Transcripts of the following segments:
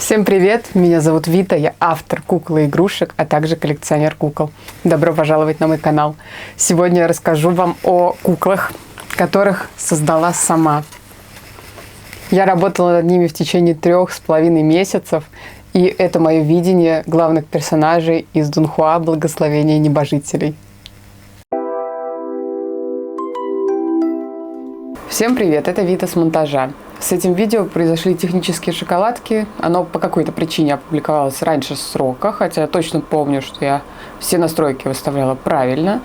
Всем привет! Меня зовут Вита, я автор кукол и игрушек, а также коллекционер кукол. Добро пожаловать на мой канал. Сегодня я расскажу вам о куклах, которых создала сама. Я работала над ними в течение 3,5 месяцев, и это мое видение главных персонажей из Дунхуа «Благословение небожителей». Всем привет, это Вита с монтажа. С этим видео произошли технические шоколадки. Оно по какой-то причине опубликовалось раньше срока, хотя я точно помню, что я все настройки выставляла правильно.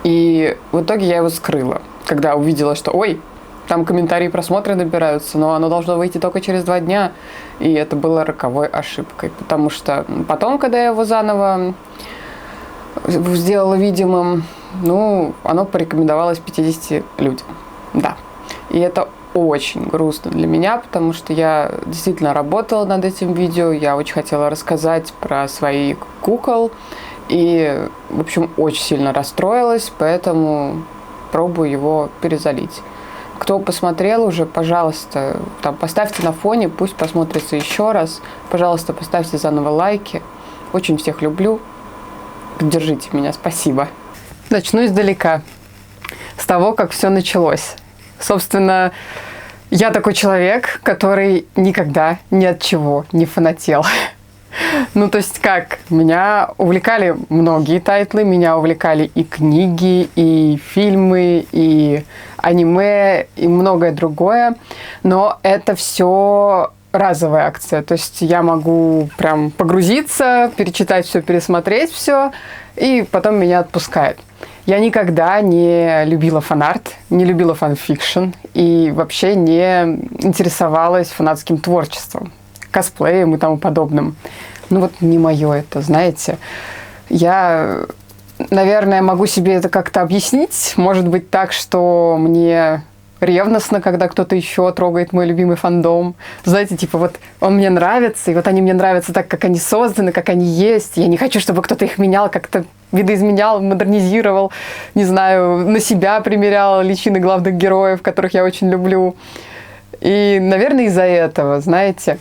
И в итоге я его скрыла, когда увидела, что ой, там комментарии, просмотры набираются, но оно должно выйти только через 2 дня. И это было роковой ошибкой, потому что потом, когда я его заново сделала видимым, оно порекомендовалось 50 людям. Да. И это очень грустно для меня, потому что я действительно работала над этим видео, я очень хотела рассказать про своих кукол и, в общем, очень сильно расстроилась, поэтому пробую его перезалить. Кто посмотрел уже, пожалуйста, поставьте на фоне, пусть посмотрится еще раз. Пожалуйста, поставьте заново лайки. Очень всех люблю. Поддержите меня, спасибо. Начну издалека, с того, как все началось. Собственно, я такой человек, который никогда ни от чего не фанател. То есть как? Меня увлекали многие тайтлы, меня увлекали и книги, и фильмы, и аниме, и многое другое. Но это все разовая акция. То есть я могу прям погрузиться, перечитать все, пересмотреть все, и потом меня отпускает. Я никогда не любила фанарт, не любила фанфикшн и вообще не интересовалась фанатским творчеством, косплеем и тому подобным. Не мое это, знаете. Я, наверное, могу себе это как-то объяснить. Может быть так, что мне ревностно, когда кто-то еще трогает мой любимый фандом. Знаете, он мне нравится, и они мне нравятся так, как они созданы, как они есть. Я не хочу, чтобы кто-то их менял, как-то видоизменял, модернизировал, не знаю, на себя примерял личины главных героев, которых я очень люблю. И, наверное, из-за этого, знаете.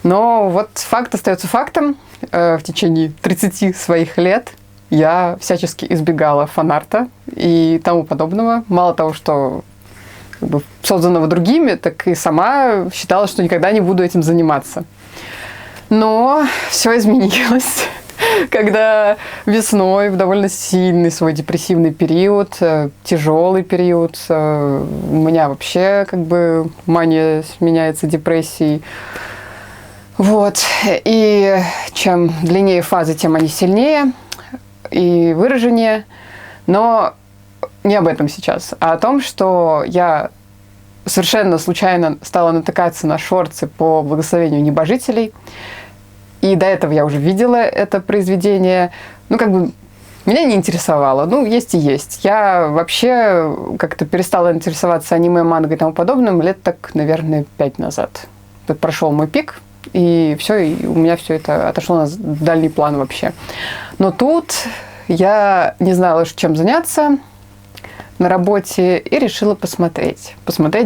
Но факт остается фактом. В течение 30 своих лет я всячески избегала фанарта и тому подобного. Мало того, что созданного другими, так и сама считала, что никогда не буду этим заниматься. Но все изменилось, когда весной, в довольно сильный свой депрессивный период, тяжелый период, у меня вообще мания сменяется депрессией. И чем длиннее фазы, тем они сильнее и выраженнее. Но не об этом сейчас, а о том, что я совершенно случайно стала натыкаться на шортсы по «Благословению небожителей». И до этого я уже видела это произведение. Меня не интересовало. Есть и есть. Я вообще как-то перестала интересоваться аниме, манго и тому подобным лет наверное, 5 назад. Прошел мой пик, и все, и у меня все это отошло на дальний план вообще. Но тут я не знала, чем заняться на работе, и решила посмотреть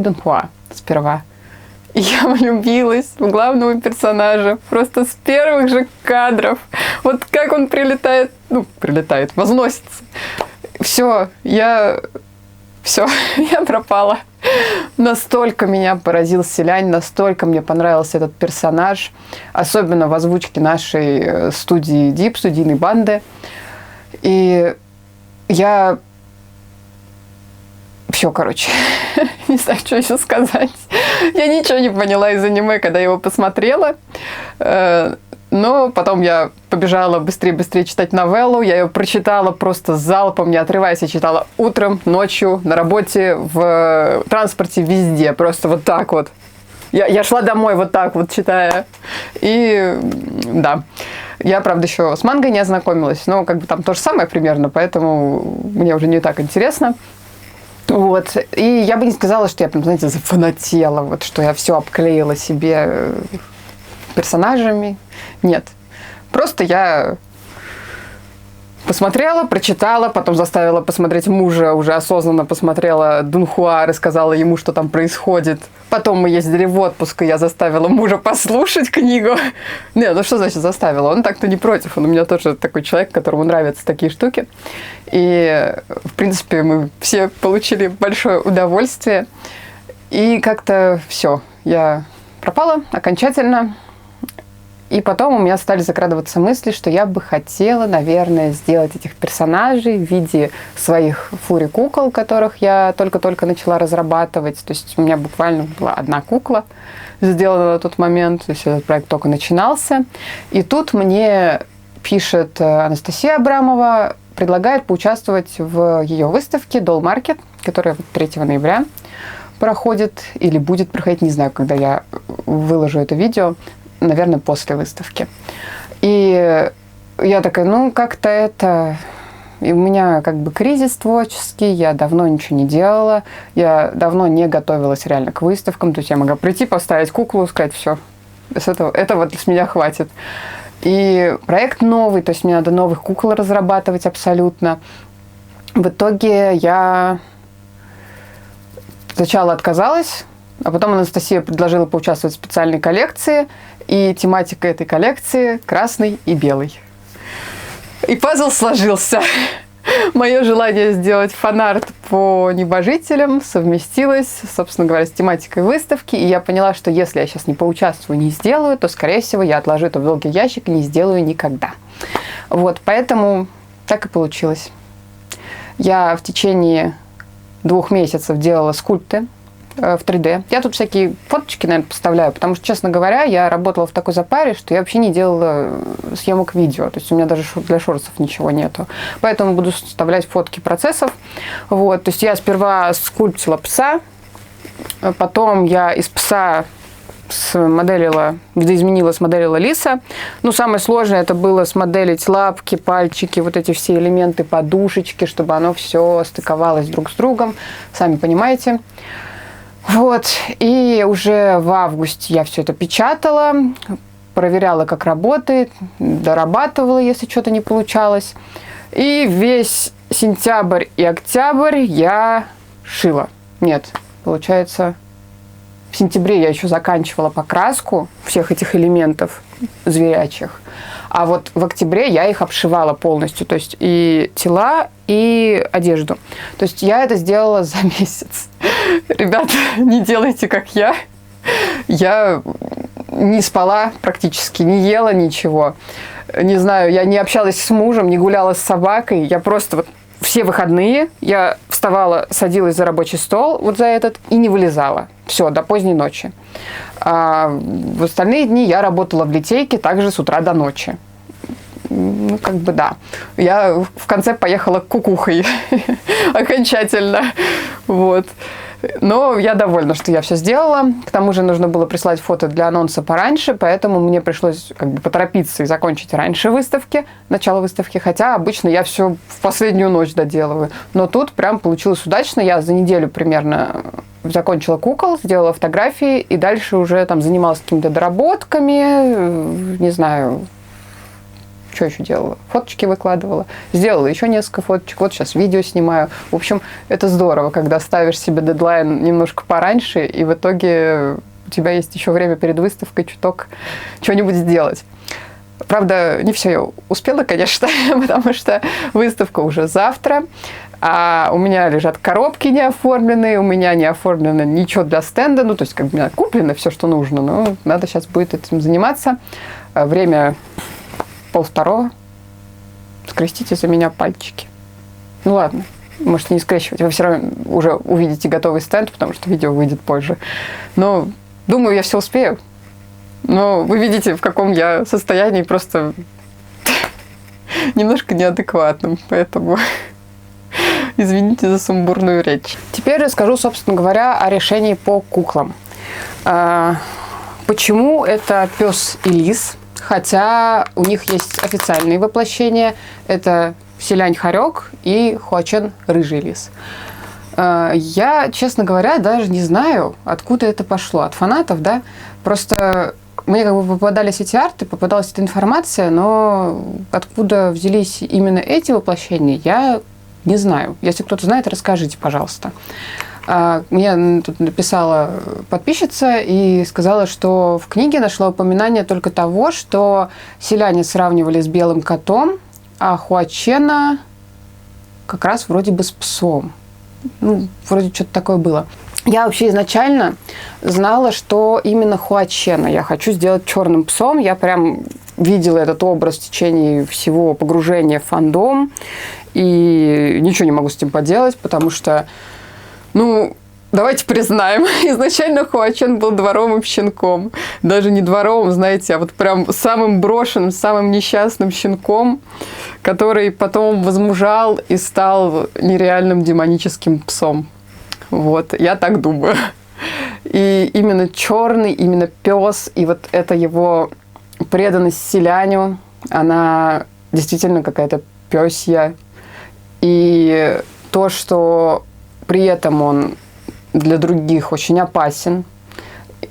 Дунхуа сперва. И я влюбилась в главного персонажа просто с первых же кадров. Как он прилетает, возносится. Я пропала. Настолько меня поразил Селянь, настолько мне понравился этот персонаж, особенно в озвучке нашей студии Дип, студийной банды. И я... Все, не знаю, что еще сказать. Я ничего не поняла из аниме, когда его посмотрела. Но потом я побежала быстрее читать новеллу. Я ее прочитала просто залпом, не отрываясь. Я читала утром, ночью, на работе, в транспорте, везде. Просто так. Я шла домой читая. И да. Я, правда, еще с мангой не ознакомилась. Но там то же самое примерно, поэтому мне уже не так интересно. И я бы не сказала, что я прям, знаете, зафанатела, что я все обклеила себе персонажами. Нет. Просто я Посмотрела, прочитала, потом заставила посмотреть мужа, уже осознанно посмотрела Дунхуа, рассказала ему, что там происходит. Потом мы ездили в отпуск, и я заставила мужа послушать книгу. Не, ну что значит заставила? Он так-то не против. Он у меня тоже такой человек, которому нравятся такие штуки. И, в принципе, мы все получили большое удовольствие. И как-то все, я пропала окончательно. И потом у меня стали закрадываться мысли, что я бы хотела, наверное, сделать этих персонажей в виде своих фури-кукол, которых я только-только начала разрабатывать. То есть у меня буквально была одна кукла сделана на тот момент, то есть этот проект только начинался. И тут мне пишет Анастасия Абрамова, предлагает поучаствовать в ее выставке Doll Market, которая 3 ноября проходит или будет проходить, не знаю, когда я выложу это видео, наверное, после выставки. И я такая, ну, как-то это... И у меня как бы кризис творческий, я давно ничего не делала, я давно не готовилась реально к выставкам, то есть я могла прийти, поставить куклу, сказать, все, этого с меня хватит. И проект новый, то есть мне надо новых кукол разрабатывать абсолютно. В итоге я сначала отказалась, а потом Анастасия предложила поучаствовать в специальной коллекции, и тематика этой коллекции – красный и белый. И пазл сложился. Мое желание сделать фан-арт по небожителям совместилось, собственно говоря, с тематикой выставки, и я поняла, что если я сейчас не поучаствую, не сделаю, то, скорее всего, я отложу это в долгий ящик и не сделаю никогда. Вот, поэтому так и получилось. Я в течение 2 месяцев делала скульпты в 3D. Я тут всякие фоточки, наверное, поставляю, потому что, честно говоря, я работала в такой запаре, что я вообще не делала съемок видео. То есть у меня даже для шорцев ничего нету. Поэтому буду вставлять фотки процессов. Вот. То есть я сперва скульптила пса, потом я из пса видоизменила, смоделила лиса. Ну, самое сложное это было смоделить лапки, пальчики, вот эти все элементы, подушечки, чтобы оно все стыковалось друг с другом. Сами понимаете. Вот, и уже в августе я все это печатала, проверяла, как работает, дорабатывала, если что-то не получалось. И весь сентябрь и октябрь я шила. Нет, получается, в сентябре я еще заканчивала покраску всех этих элементов зверячих. А вот в октябре я их обшивала полностью, то есть и тела, и одежду. То есть я это сделала за месяц. Ребята, не делайте, как я. Я не спала практически, не ела ничего. Не знаю, я не общалась с мужем, не гуляла с собакой. Я просто вот все выходные я вставала, садилась за рабочий стол вот за этот и не вылезала. Все, до поздней ночи. А в остальные дни я работала в литейке также с утра до ночи. Ну, как бы да. Я в конце поехала кукухой окончательно. Вот. Но я довольна, что я все сделала. К тому же нужно было прислать фото для анонса пораньше, поэтому мне пришлось как бы поторопиться и закончить раньше начало выставки, хотя обычно я все в последнюю ночь доделываю. Но тут прям получилось удачно. Я за неделю примерно закончила кукол, сделала фотографии и дальше уже там занималась какими-то доработками, не знаю, что еще делала? Фоточки выкладывала. Сделала еще несколько фоточек. Вот сейчас видео снимаю. В общем, это здорово, когда ставишь себе дедлайн немножко пораньше, и в итоге у тебя есть еще время перед выставкой чуток что-нибудь сделать. Правда, не все я успела, конечно, потому что выставка уже завтра. А у меня лежат коробки неоформленные, у меня не оформлено ничего для стенда. Ну, то есть, как бы у меня куплено все, что нужно, но надо сейчас будет этим заниматься. Время 1:30. Скрестите за меня пальчики. Ну ладно, можете не скрещивать. Вы все равно уже увидите готовый стенд, потому что видео выйдет позже. Но думаю, я все успею. Но вы видите, в каком я состоянии, просто немножко неадекватном. Поэтому извините за сумбурную речь. Теперь расскажу, собственно говоря, о решении по куклам. Почему это пес и лис? Хотя у них есть официальные воплощения. Это Селянь-хорек и Хуачен рыжий лис. Я, честно говоря, даже не знаю, откуда это пошло. От фанатов, да? Просто мне как бы попадались эти арты, попадалась эта информация, но откуда взялись именно эти воплощения, я не знаю. Если кто-то знает, расскажите, пожалуйста. Мне тут написала подписчица и сказала, что в книге нашла упоминание только того, что селяне сравнивали с белым котом, а Хуачена как раз вроде бы с псом. Ну, вроде что-то такое было. Я вообще изначально знала, что именно Хуачена я хочу сделать черным псом. Я прям видела этот образ в течение всего погружения в фандом. И ничего не могу с этим поделать, потому что, ну, давайте признаем, изначально Хуачен был дворовым щенком. Даже не дворовым, знаете, а вот прям самым брошенным, самым несчастным щенком, который потом возмужал и стал нереальным демоническим псом. Вот, я так думаю. И именно черный, именно пес, и вот эта его преданность селяню, она действительно какая-то пёсья. И то, что при этом он для других очень опасен.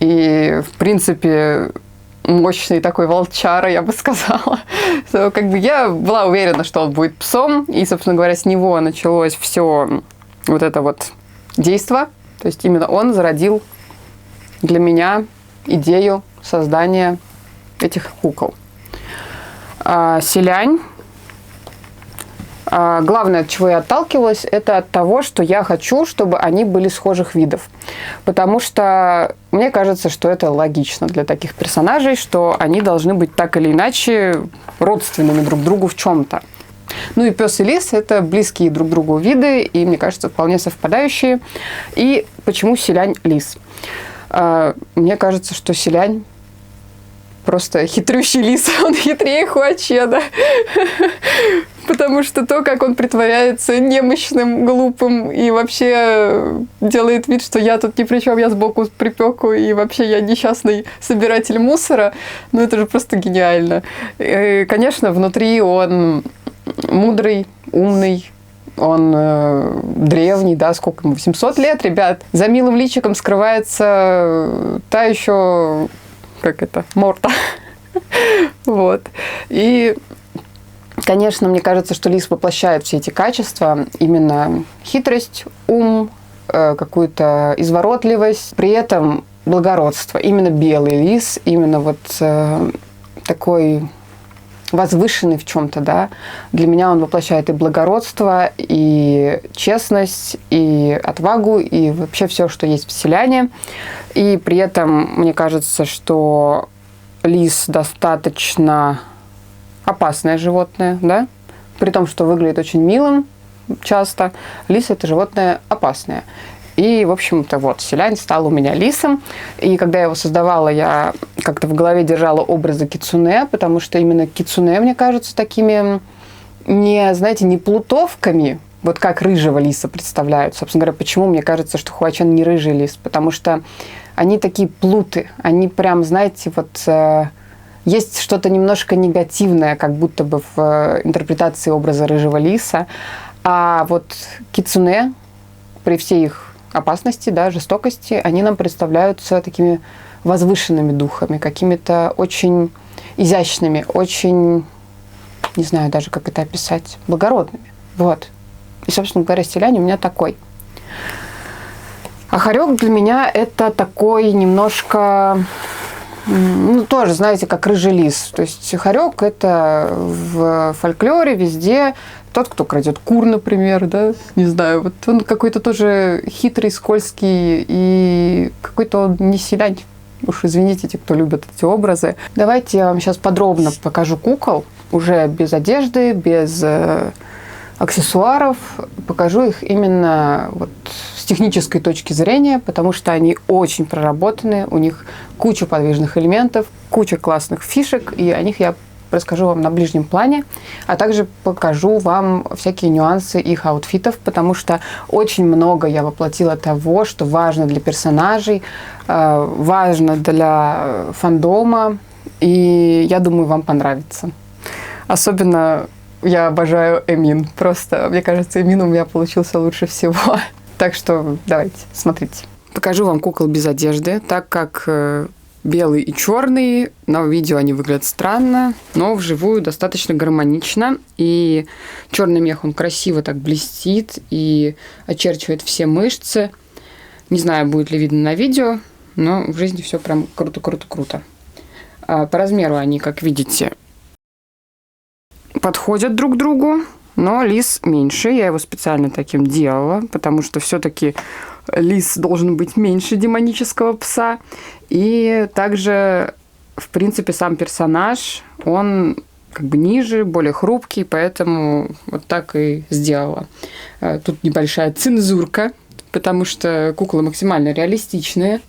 И, в принципе, мощный такой волчара, я бы сказала. Как бы я была уверена, что он будет псом. И, собственно говоря, с него началось все вот это вот действо. То есть именно он зародил для меня идею создания этих кукол. Селянь. Главное, от чего я отталкивалась, это от того, что я хочу, чтобы они были схожих видов. Потому что мне кажется, что это логично для таких персонажей, что они должны быть так или иначе родственными друг другу в чем-то. Ну и пес и лис – это близкие друг другу виды, и, мне кажется, вполне совпадающие. И почему селянь лис? Мне кажется, что селянь просто хитрющий лис, он хитрее Хуачена. Потому что то, как он притворяется немощным, глупым и вообще делает вид, что я тут ни при чем, я сбоку припеку, и вообще я несчастный собиратель мусора, ну это же просто гениально. И, конечно, внутри он мудрый, умный, он древний, да, сколько ему, 700 лет, ребят. За милым личиком скрывается та еще, как это, морда. Вот. И, конечно, мне кажется, что лис воплощает все эти качества, именно хитрость, ум, какую-то изворотливость, при этом благородство. Именно белый лис, именно вот такой возвышенный в чем-то, да. Для меня он воплощает и благородство, и честность, и отвагу, и вообще все, что есть в селяне. И при этом мне кажется, что лис достаточно опасное животное, да. При том, что выглядит очень милым часто, лис – это животное опасное. И, в общем-то, вот, селянь стал у меня лисом. И когда я его создавала, я как-то в голове держала образы кицуне, потому что именно кицуне, мне кажется, такими не, знаете, не плутовками, вот как рыжего лиса представляют. Собственно говоря, почему мне кажется, что Хуачен не рыжий лис? Потому что они такие плуты, они прям, знаете, вот есть что-то немножко негативное, как будто бы в интерпретации образа рыжего лиса. А вот кицуне, при всей их опасности, да, жестокости, они нам представляются такими возвышенными духами, какими-то очень изящными, очень, не знаю даже, как это описать, благородными. Вот. И, собственно говоря, селянь у меня такой. А хорек для меня это такой немножко, ну, тоже, знаете, как рыжий лис. То есть хорек это в фольклоре везде тот, кто крадет кур, например, да, не знаю, вот он какой-то тоже хитрый, скользкий, и какой-то он не селянь. Уж извините, те, кто любит эти образы. Давайте я вам сейчас подробно покажу кукол, уже без одежды, без аксессуаров. Покажу их именно вот с технической точки зрения, потому что они очень проработаны, у них куча подвижных элементов, куча классных фишек, и о них я расскажу вам на ближнем плане, а также покажу вам всякие нюансы их аутфитов, потому что очень много я воплотила того, что важно для персонажей, важно для фандома, и я думаю, вам понравится. Особенно я обожаю Эмин. Просто, мне кажется, Эмин у меня получился лучше всего. Так что давайте, смотрите. Покажу вам кукол без одежды, так как белый и черный. На видео они выглядят странно, но вживую достаточно гармонично. И черный мех, он красиво так блестит и очерчивает все мышцы. Не знаю, будет ли видно на видео, но в жизни все прям круто-круто-круто. По размеру они, как видите, подходят друг к другу, но лис меньше. Я его специально таким делала, потому что все-таки лис должен быть меньше демонического пса. И также, в принципе, сам персонаж, он как бы ниже, более хрупкий, поэтому вот так и сделала. Тут небольшая цензурка, потому что куклы максимально реалистичные,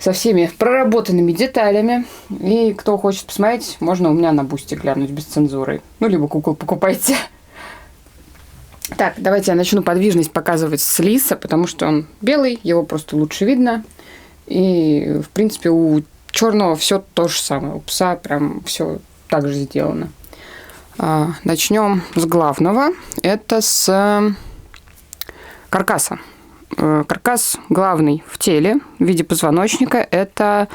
со всеми проработанными деталями. И кто хочет посмотреть, можно у меня на Бусти глянуть без цензуры. Ну, либо кукол покупайте. Так, давайте я начну подвижность показывать с лиса, потому что он белый, его просто лучше видно. И, в принципе, у черного все то же самое. У пса прям все так же сделано. Начнем с главного. Это с каркаса. Каркас главный в теле в виде позвоночника. Это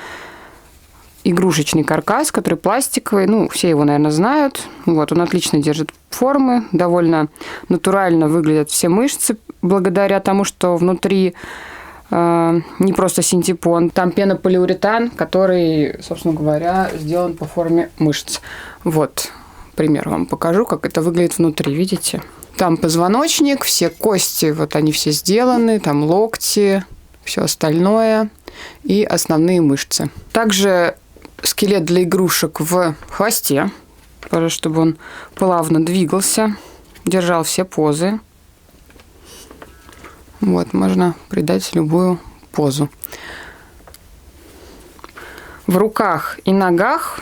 игрушечный каркас, который пластиковый. Ну, все его, наверное, знают. Вот, он отлично держит формы. Довольно натурально выглядят все мышцы, благодаря тому, что внутри не просто синтепон. Там пенополиуретан, который, собственно говоря, сделан по форме мышц. Вот, пример вам покажу, как это выглядит внутри. Видите? Там позвоночник, все кости, вот они все сделаны, там локти, все остальное и основные мышцы. Также скелет для игрушек в хвосте, тоже чтобы он плавно двигался, держал все позы. Вот, можно придать любую позу. В руках и ногах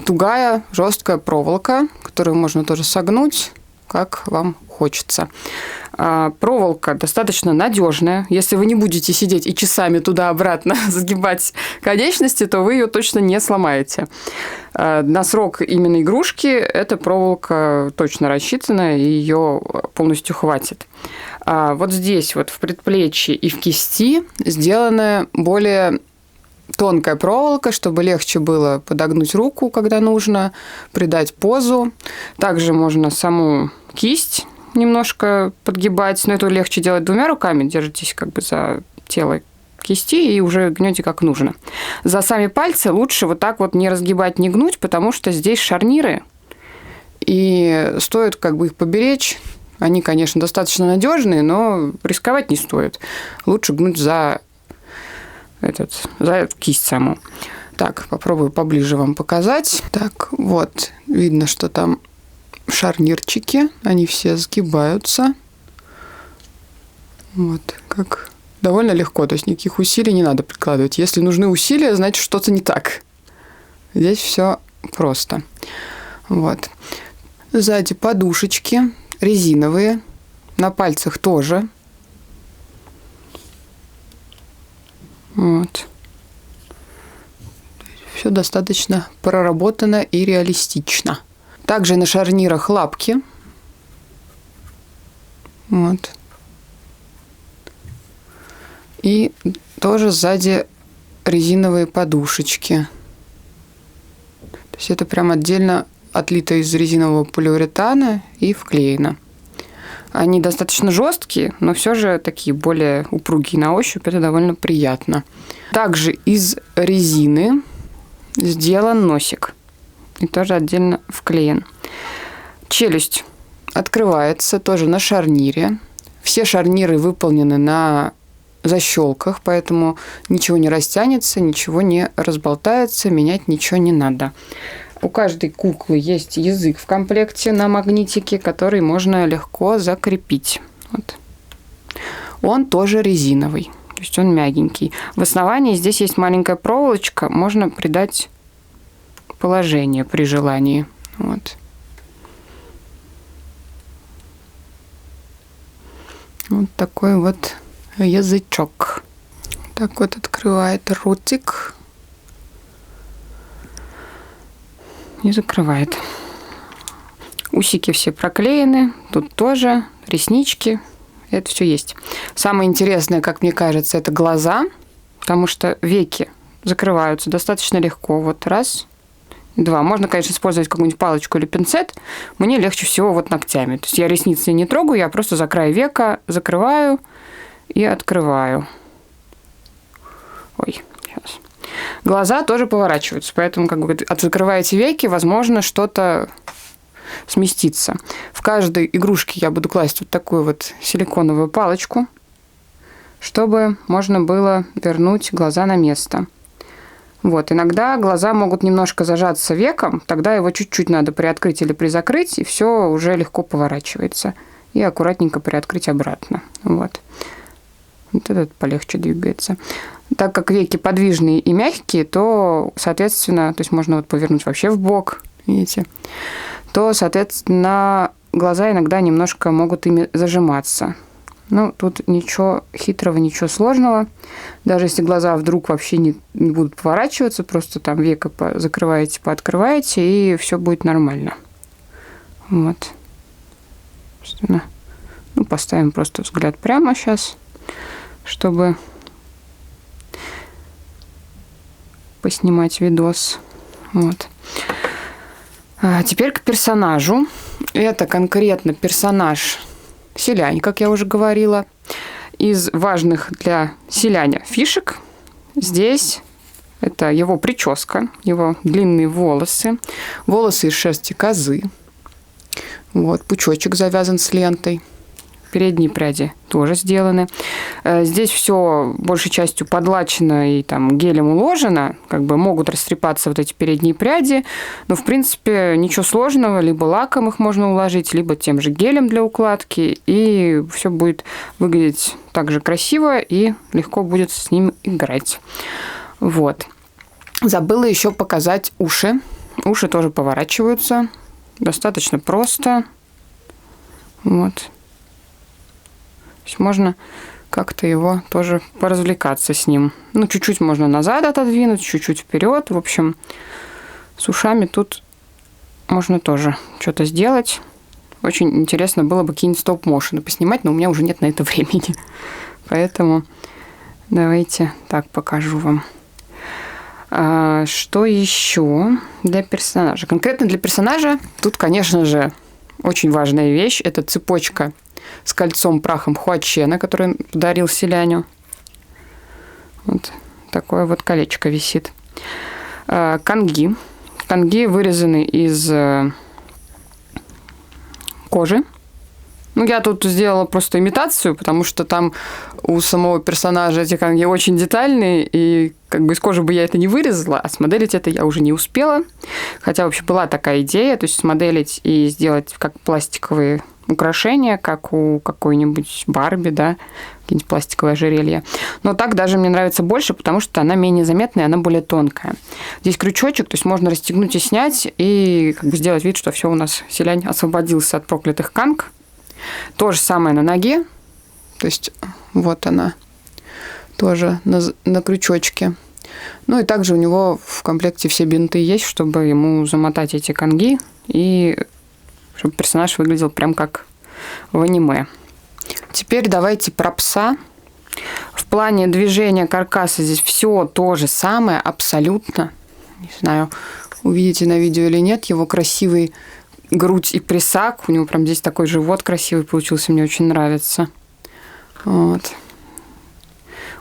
тугая, жесткая проволока, которую можно тоже согнуть, как вам хочется. Проволока достаточно надежная. Если вы не будете сидеть и часами туда-обратно сгибать конечности, то вы ее точно не сломаете. На срок именно игрушки эта проволока точно рассчитана, и ее полностью хватит. Вот здесь, вот в предплечье и в кисти сделана более тонкая проволока, чтобы легче было подогнуть руку, когда нужно, придать позу. Также можно саму кисть немножко подгибать, но это легче делать двумя руками. Держитесь как бы за тело кисти и уже гнете как нужно. За сами пальцы лучше вот так вот не разгибать, не гнуть, потому что здесь шарниры, и стоит как бы их поберечь. Они, конечно, достаточно надежные, но рисковать не стоит. Лучше гнуть за кисть саму. Так, попробую поближе вам показать. Так, вот, видно, что там шарнирчики, они все сгибаются. Вот, как довольно легко, то есть никаких усилий не надо прикладывать. Если нужны усилия, значит, что-то не так. Здесь все просто. Вот. Сзади подушечки резиновые, на пальцах тоже. Вот. Все достаточно проработано и реалистично. Также на шарнирах лапки. Вот. И тоже сзади резиновые подушечки. То есть это прям отдельно отлито из резинового полиуретана и вклеено. Они достаточно жесткие, но все же такие более упругие на ощупь. Это довольно приятно. Также из резины сделан носик. И тоже отдельно вклеен. Челюсть открывается тоже на шарнире. Все шарниры выполнены на защелках, поэтому ничего не растянется, ничего не разболтается, менять ничего не надо. У каждой куклы есть язык в комплекте на магнитике, который можно легко закрепить. Вот. Он тоже резиновый, то есть он мягенький. В основании здесь есть маленькая проволочка, можно придать положение при желании. Вот. Вот такой вот язычок. Так вот открывает ротик и закрывает. Усики все проклеены, тут тоже реснички, это все есть. Самое интересное, как мне кажется, это глаза, потому что веки закрываются достаточно легко. Вот раз, два. Можно, конечно, использовать какую-нибудь палочку или пинцет. Мне легче всего вот ногтями. То есть я ресницы не трогаю, я просто за край века закрываю и открываю. Ой, сейчас. Глаза тоже поворачиваются, поэтому как бы закрываете веки, возможно, что-то сместится. В каждой игрушке я буду класть вот такую вот силиконовую палочку, чтобы можно было вернуть глаза на место. Вот, иногда глаза могут немножко зажаться веком, тогда его чуть-чуть надо приоткрыть или призакрыть, и все уже легко поворачивается. И аккуратненько приоткрыть обратно. Вот. Вот этот полегче двигается. Так как веки подвижные и мягкие, то, соответственно, то есть можно вот повернуть вообще в бок, видите, то, соответственно, глаза иногда немножко могут ими зажиматься. Ну, тут ничего хитрого, ничего сложного. Даже если глаза вдруг вообще не будут поворачиваться, просто там веко закрываете, пооткрываете, и все будет нормально. Вот. Собственно, ну, поставим просто взгляд прямо сейчас, чтобы поснимать видос. Вот. А теперь к персонажу. Это конкретно персонаж Селянь, как я уже говорила. Из важных для селяня фишек здесь это его прическа, его длинные волосы, волосы из шерсти козы. Вот, пучочек завязан с лентой. Передние пряди тоже сделаны. Здесь все большей частью подлачено и там гелем уложено. Как бы могут растрепаться вот эти передние пряди. Но, в принципе, ничего сложного. Либо лаком их можно уложить, либо тем же гелем для укладки. И все будет выглядеть так же красиво и легко будет с ним играть. Вот. Забыла еще показать уши. Уши тоже поворачиваются. Достаточно просто. Вот. То есть можно как-то его тоже поразвлекаться с ним. Ну, чуть-чуть можно назад отодвинуть, чуть-чуть вперед. В общем, с ушами тут можно тоже что-то сделать. Очень интересно было бы какие-нибудь стоп-мошены поснимать, но у меня уже нет на это времени. Поэтому давайте так покажу вам. Что еще для персонажа? Конкретно для персонажа тут, конечно же, очень важная вещь. Это цепочка с кольцом прахом Хуачена, который он подарил селяню. Вот такое вот колечко висит. Канги. Канги вырезаны из кожи. Ну, я тут сделала просто имитацию, потому что там у самого персонажа эти канги очень детальные, и как бы из кожи бы я это не вырезала, а смоделить это я уже не успела. Хотя вообще была такая идея, то есть смоделить и сделать как пластиковые украшения, как у какой-нибудь Барби, да, какие-нибудь пластиковые ожерелья. Но так даже мне нравится больше, потому что она менее заметная, она более тонкая. Здесь крючочек, то есть можно расстегнуть и снять, и как бы сделать вид, что все у нас селянь освободился от проклятых канг. То же самое на ноге, то есть вот она тоже на крючочке. Ну и также у него в комплекте все бинты есть, чтобы ему замотать эти канги и чтобы персонаж выглядел прям как в аниме. Теперь давайте про пса. В плане движения каркаса здесь все то же самое, абсолютно. Не знаю, увидите на видео или нет, его красивый грудь и прессак. У него прям здесь такой живот красивый получился, мне очень нравится. Вот.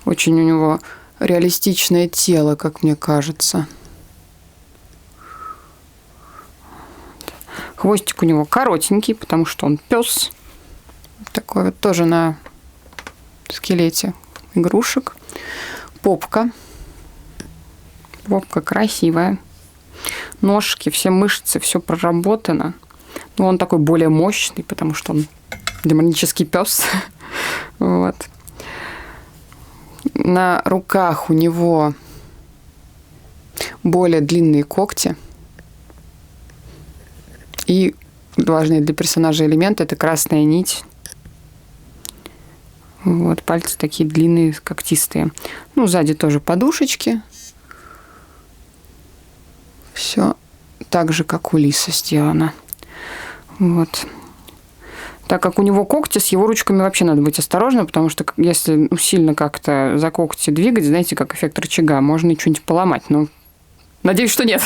Очень у него реалистичное тело, как мне кажется. Хвостик у него коротенький, потому что он пес. Такой вот тоже на скелете игрушек. Попка. Попка красивая. Ножки, все мышцы, все проработано. Но он такой более мощный, потому что он демонический пес. Вот. На руках у него более длинные когти. И важный для персонажа элемент – это красная нить. Вот, пальцы такие длинные, когтистые. Ну, сзади тоже подушечки. Все так же, как у лиса сделано. Вот. Так как у него когти, с его ручками вообще надо быть осторожным, потому что если сильно как-то за когти двигать, знаете, как эффект рычага, можно и что-нибудь поломать. Но надеюсь, что нет.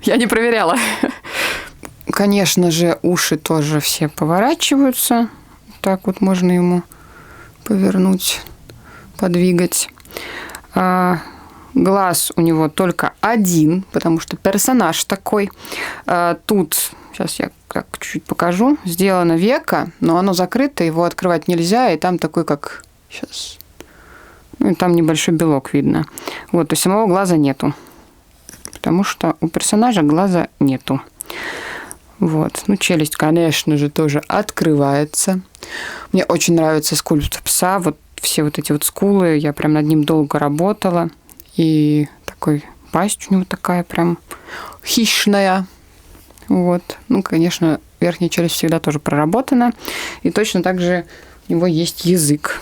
Я не проверяла. Конечно же, уши тоже все поворачиваются. Так вот можно ему повернуть, подвигать. Глаз у него только один, потому что персонаж такой. Тут, сейчас я так чуть-чуть покажу, сделано веко, но оно закрыто, его открывать нельзя, и там такой, как... Сейчас... Ну, и там небольшой белок видно. Вот, и самого глаза нету. Потому что у персонажа глаза нету. Вот. Ну, челюсть, конечно же, тоже открывается. Мне очень нравится скульптор пса. Вот все вот эти вот скулы. Я прям над ним долго работала. И такой пасть у него такая прям хищная. Вот. Ну, конечно, верхняя челюсть всегда тоже проработана. И точно так же у него есть язык.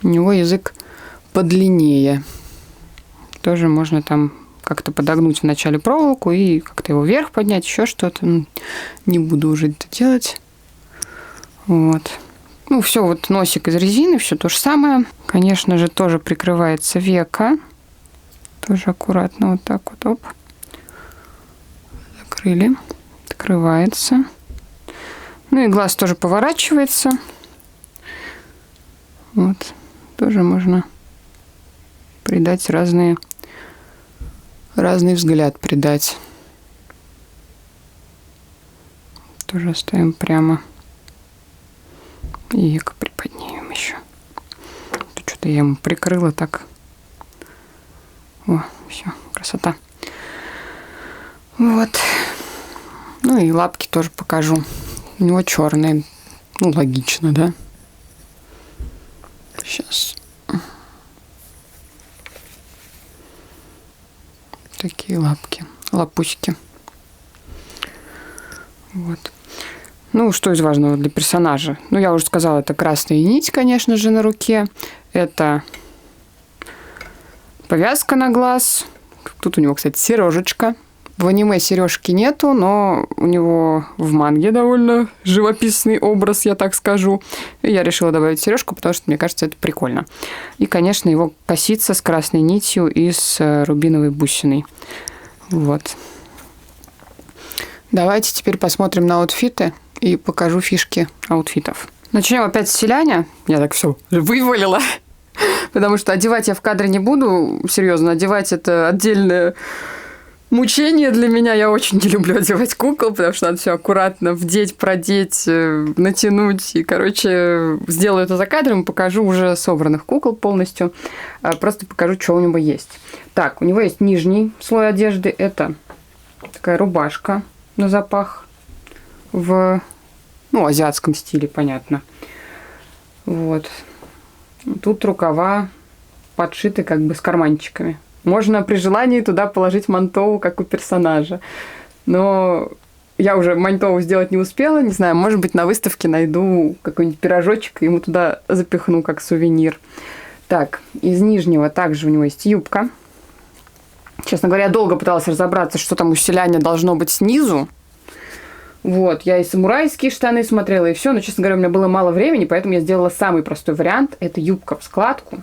У него язык подлиннее. Тоже можно там как-то подогнуть вначале проволоку и как-то его вверх поднять, еще что-то. Ну, не буду уже это делать. Вот. Ну, все, вот носик из резины, все то же самое. Конечно же, тоже прикрывается веко. Тоже аккуратно вот так вот, оп. Закрыли. Открывается. Ну и глаз тоже поворачивается. Вот. Тоже можно придать разный взгляд придать. Тоже оставим прямо. И веко приподнимем еще. Тут что-то я ему прикрыла так. О, все, красота. Вот. Ну и лапки тоже покажу. У него черные. Ну, логично, да? Сейчас. Такие лапки. Лапуськи. Вот. Ну, что из важного для персонажа? Ну, я уже сказала, это красная нить, конечно же, на руке. Это повязка на глаз. Тут у него, кстати, сережечка. В аниме сережки нету, но у него в манге довольно живописный образ, я так скажу. И я решила добавить сережку, потому что мне кажется, это прикольно. И, конечно, его косица с красной нитью и с рубиновой бусиной. Вот. Давайте теперь посмотрим на аутфиты и покажу фишки аутфитов. Начнем опять с селяня. Я так все вывалила, потому что одевать я в кадре не буду. Серьезно, одевать это отдельное мучение для меня. Я очень не люблю одевать кукол, потому что надо все аккуратно вдеть, продеть, натянуть. И, короче, сделаю это за кадром, покажу уже собранных кукол полностью. Просто покажу, что у него есть. Так, у него есть нижний слой одежды. Это такая рубашка на запах в, азиатском стиле, понятно. Вот. Тут рукава подшиты как бы с карманчиками. Можно при желании туда положить мантову, как у персонажа. Но я уже мантову сделать не успела. Не знаю, может быть, на выставке найду какой-нибудь пирожочек и ему туда запихну, как сувенир. Так, из нижнего также у него есть юбка. Честно говоря, я долго пыталась разобраться, что там у селяня должно быть снизу. Вот, я и самурайские штаны смотрела, и все. Но, честно говоря, у меня было мало времени, поэтому я сделала самый простой вариант. Это юбка в складку.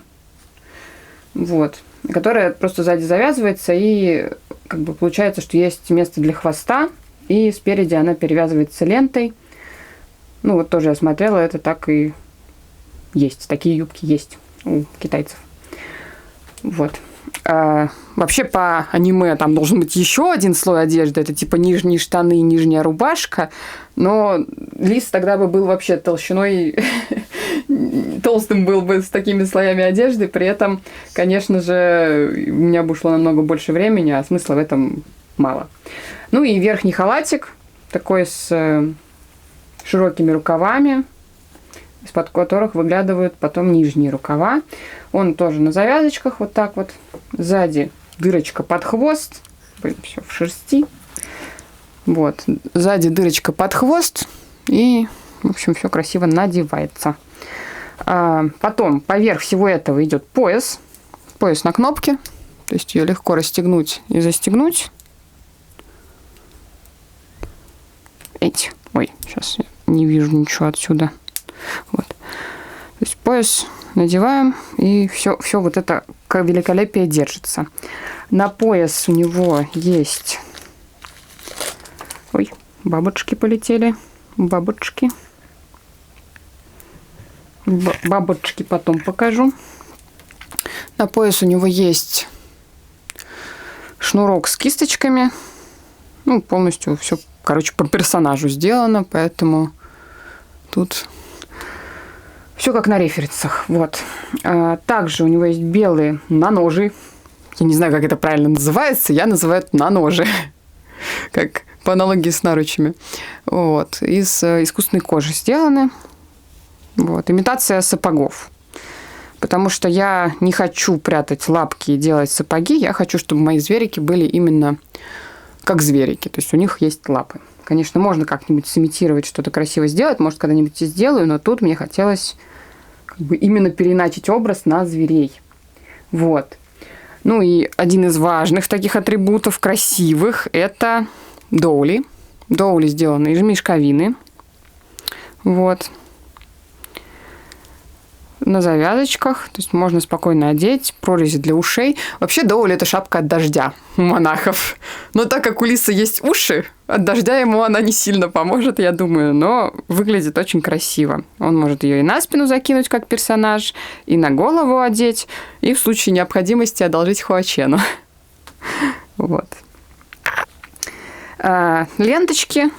Вот. Которая просто сзади завязывается, и как бы получается, что есть место для хвоста, и спереди она перевязывается лентой. Ну, вот тоже я смотрела, это так и есть. Такие юбки есть у китайцев. Вот. Вообще по аниме там должен быть еще один слой одежды. Это типа нижние штаны и нижняя рубашка. Но лист тогда бы был вообще толщиной... толстым был бы с такими слоями одежды. При этом, конечно же, у меня бы ушло намного больше времени, а смысла в этом мало. Ну и верхний халатик. Такой с широкими рукавами, из-под которых выглядывают потом нижние рукава. Он тоже на завязочках вот так вот. Сзади дырочка под хвост. Все в шерсти. Вот. Сзади дырочка под хвост. И, в общем, все красиво надевается. Потом поверх всего этого идет пояс. Пояс на кнопке. То есть ее легко расстегнуть и застегнуть. Ой, сейчас не вижу ничего отсюда. Вот. То есть пояс надеваем, и все вот это великолепие держится. На пояс у него есть... Ой, бабочки полетели. Бабочки. Бабочки потом покажу. На пояс у него есть шнурок с кисточками. Ну, полностью все, короче, по персонажу сделано, поэтому тут все как на референсах. Вот. Также у него есть белые наножи. Я не знаю, как это правильно называется. Я называю это наножи. Как по аналогии с наручами. Вот. Из искусственной кожи сделаны. Вот. Имитация сапогов. Потому что я не хочу прятать лапки и делать сапоги. Я хочу, чтобы мои зверики были именно как зверики. То есть у них есть лапы. Конечно, можно как-нибудь сымитировать, что-то красиво сделать. Может, когда-нибудь и сделаю. Но тут мне хотелось как бы именно переначить образ на зверей. Вот. Ну и один из важных таких атрибутов, красивых, это доули. Доули сделаны из мешковины. Вот. На завязочках, то есть можно спокойно одеть, прорези для ушей. Вообще доули – это шапка от дождя у монахов. Но так как у лиса есть уши, от дождя ему она не сильно поможет, я думаю, но выглядит очень красиво. Он может ее и на спину закинуть, как персонаж, и на голову одеть, и в случае необходимости одолжить Хуачену. Вот. Ленточки.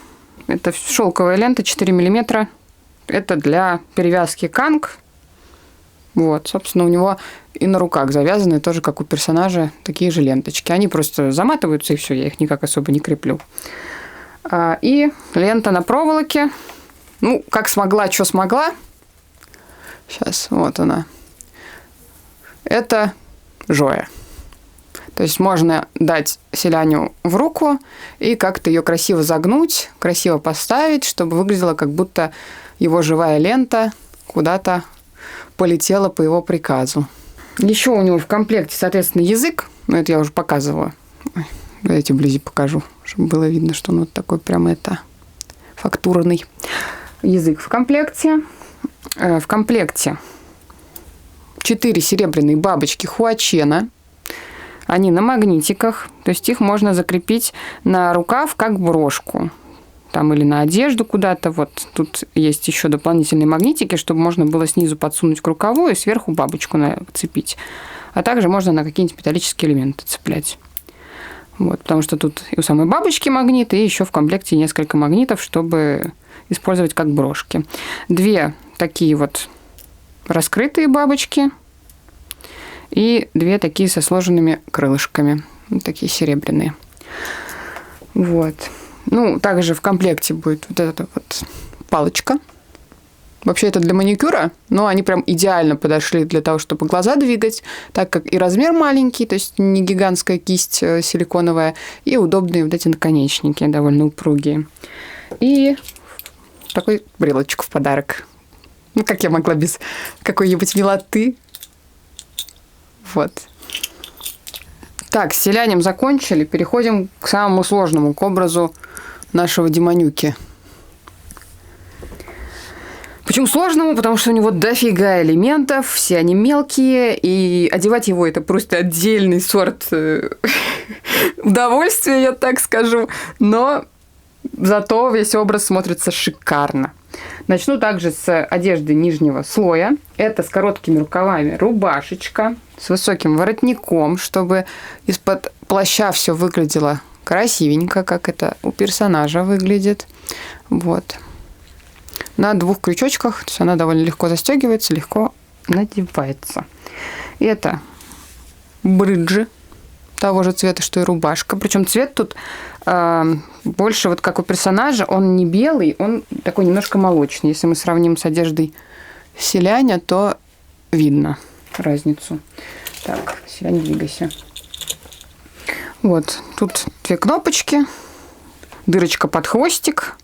Это шелковая лента 4 мм. Это для перевязки канг. Вот, собственно, у него и на руках завязаны, тоже как у персонажа, такие же ленточки. Они просто заматываются, и все, я их никак особо не креплю. И лента на проволоке. Ну, как смогла, что смогла. Сейчас, вот она. Это жоя. То есть можно дать селяню в руку и как-то ее красиво загнуть, красиво поставить, чтобы выглядело, как будто его живая лента куда-то полетела по его приказу. Еще у него в комплекте, соответственно, язык. Ну, это я уже показывала. Ой, давайте вблизи покажу, чтобы было видно, что он вот такой прям это фактурный. Язык в комплекте. В комплекте 4 серебряные бабочки Хуачена. Они на магнитиках. То есть их можно закрепить на рукав как брошку. Там или на одежду куда-то. Вот тут есть еще дополнительные магнитики, чтобы можно было снизу подсунуть к рукаву и сверху бабочку нацепить. А также можно на какие-нибудь металлические элементы цеплять. Вот, потому что тут и у самой бабочки магнит, и еще в комплекте несколько магнитов, чтобы использовать как брошки. 2 такие вот раскрытые бабочки и 2 такие со сложенными крылышками. Вот такие серебряные. Вот. Ну, также в комплекте будет вот эта вот палочка. Вообще это для маникюра, но они прям идеально подошли для того, чтобы глаза двигать, так как и размер маленький, то есть не гигантская кисть силиконовая, и удобные вот эти наконечники, довольно упругие. И такой брелочек в подарок. Ну, как я могла без какой-нибудь милоты. Вот. Так, с селянем закончили. Переходим к самому сложному, к образу нашего демонюки. Почему сложному? Потому что у него дофига элементов, все они мелкие, и одевать его это просто отдельный сорт удовольствия, я так скажу. Но зато весь образ смотрится шикарно. Начну также с одежды нижнего слоя. Это с короткими рукавами рубашечка, с высоким воротником, чтобы из-под плаща все выглядело красивенько, как это у персонажа выглядит. Вот. На 2 крючочках, то есть она довольно легко застегивается, легко надевается. И это бриджи того же цвета, что и рубашка. Причем цвет тут больше, вот как у персонажа, он не белый, он такой немножко молочный. Если мы сравним с одеждой селяня, то видно разницу. Так, селянь, двигайся. Вот, тут 2 кнопочки, дырочка под хвостик.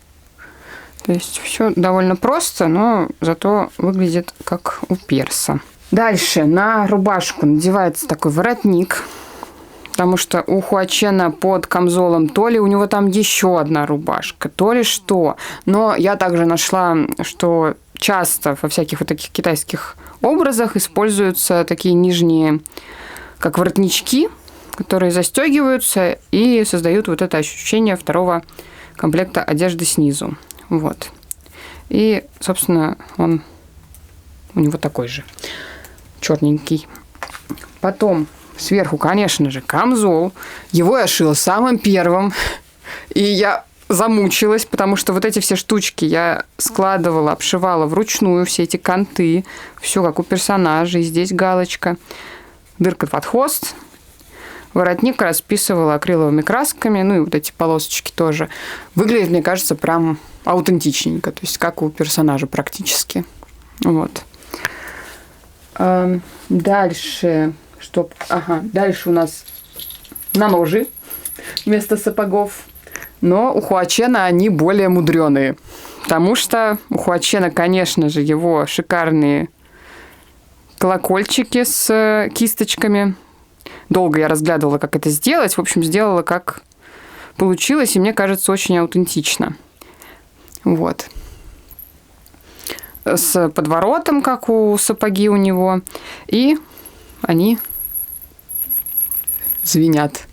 То есть все довольно просто, но зато выглядит как у перса. Дальше на рубашку надевается такой воротник. Потому что у Хуачена под камзолом то ли у него там еще одна рубашка, то ли что. Но я также нашла, что часто во всяких вот таких китайских образах используются такие нижние, как воротнички, которые застегиваются и создают вот это ощущение второго комплекта одежды снизу. Вот. И, собственно, он у него такой же, черненький. Потом сверху, конечно же, камзол. Его я шила самым первым. И я замучилась, потому что вот эти все штучки я складывала, обшивала вручную, все эти канты. Все как у персонажей. Здесь галочка. Дырка под хвост. Воротник расписывала акриловыми красками. Ну и вот эти полосочки тоже. Выглядит, мне кажется, прям аутентичненько. То есть как у персонажа практически. Вот. Дальше... Дальше у нас наножи вместо сапогов. Но у Хуачена они более мудреные. Потому что у Хуачена, конечно же, его шикарные колокольчики с кисточками. Долго я разглядывала, как это сделать. В общем, сделала, как получилось. И мне кажется, очень аутентично. Вот. С подворотом, как у сапоги у него. И они звенят.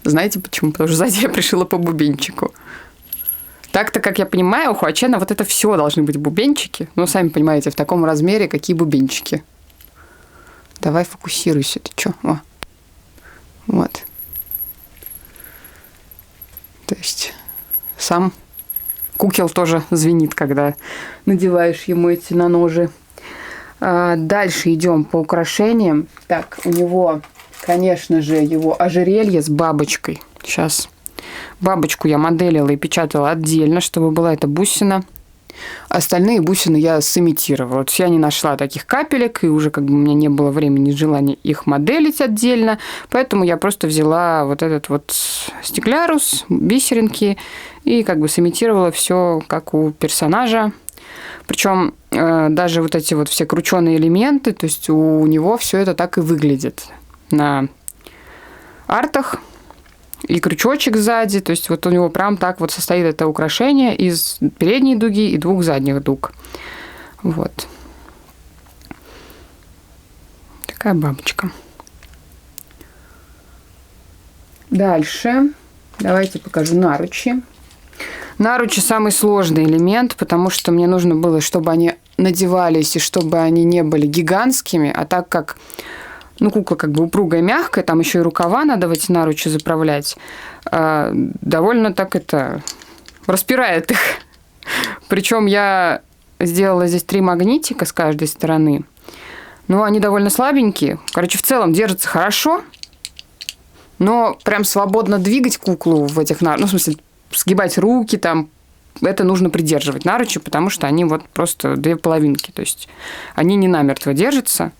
Знаете почему? Потому что сзади я пришила по бубенчику. Так-то, как я понимаю, у Хуачена вот это все должны быть бубенчики. Ну, сами понимаете, в таком размере какие бубенчики. Давай фокусируйся. Ты что? О. Вот. То есть сам кукел тоже звенит, когда надеваешь ему эти наножи. Дальше идем по украшениям. Так, у него, конечно же, его ожерелье с бабочкой. Сейчас бабочку я моделила и печатала отдельно, чтобы была эта бусина. Остальные бусины я сымитировала. Вот я не нашла таких капелек, и уже как бы у меня не было времени, желания их моделить отдельно. Поэтому я просто взяла вот этот вот стеклярус, бисеринки, и как бы сымитировала все как у персонажа. Причем даже вот эти вот все крученые элементы, то есть у него все это так и выглядит на артах. И крючочек сзади, то есть вот у него прям так вот состоит это украшение из передней дуги и двух задних дуг. Вот. Такая бабочка. Дальше давайте покажу наручи. Наручи самый сложный элемент, потому что мне нужно было, чтобы они надевались и чтобы они не были гигантскими, а так как кукла как бы упругая, мягкая, там еще и рукава надо в эти наручи заправлять, довольно так это распирает их. Причем я сделала здесь 3 магнитика с каждой стороны, но они довольно слабенькие. Короче, в целом держатся хорошо, но прям свободно двигать куклу в этих наручах, в смысле, сгибать руки там, это нужно придерживать наручи, потому что они вот просто 2 половинки, то есть они не намертво держатся.